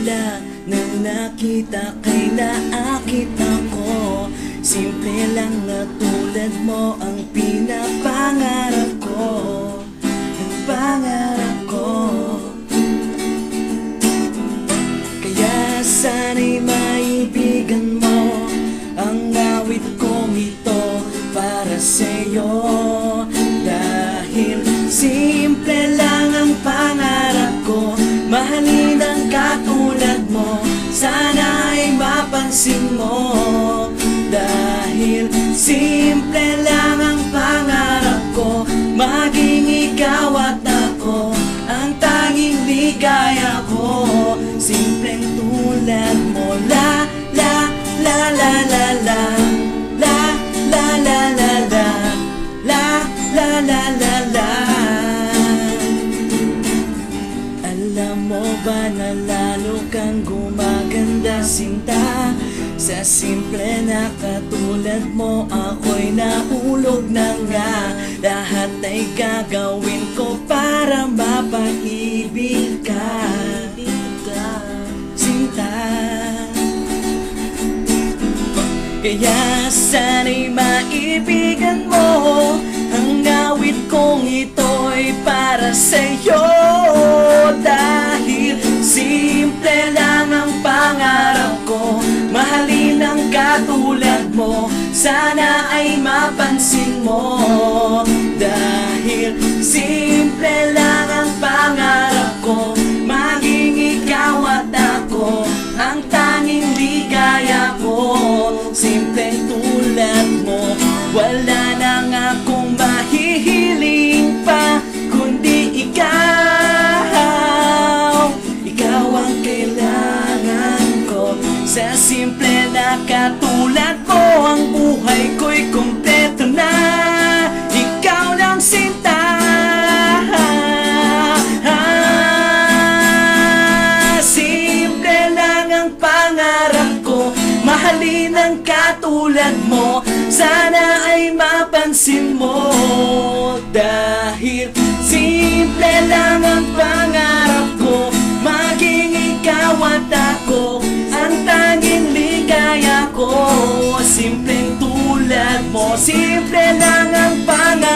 Mula nang nakita kay naakit ako. Simple lang na tulad mo ang pinapangarap ko, ang pangarap ko. Kaya sana'y maibigan mo ang awit kong ito para sa'yo. Dahil simple lang ang pangarap ko, mahalin ang katulad mo, sana ay mapansin mo. Dahil simple lang ang pangarap ko, maging ikaw at ako ang tanging ligaya ko. Simpleng tulad mo, la la la la la la, la la la la la, la la la la la. Alam mo ba na lalo kang gumaganda, sinta? Sa simple na katulad mo, ako'y nahulog na nga. Lahat ay gagawin ko para mapaibig ka, sinta. Kaya sana'y maibigan mo ang awit kong ito'y para sa'yo. Dahil simple lang ang pangarap ko, mahalin ang katulad mo, sana ay mapansin mo. Dahil simple lang ang pangarap ko, maging ikaw at ako ang tanging ligaya ko. Simpleng tulad mo, wala na nga akong mahihiling pa, kundi ikaw. Ikaw ang kailangan ko. Sa simple na katulad mo, ang buhay ko'y kumpleto na. Ikaw lang, sinta. Simple lang ang pangarap ko, mahalin ang katulad mo, sana ay mapansin mo. Dahil simple lang ang pangarap ko, maging ikaw at ako ang tanging ligaya ko. Simpleng tulad mo, simple lang ang pangarap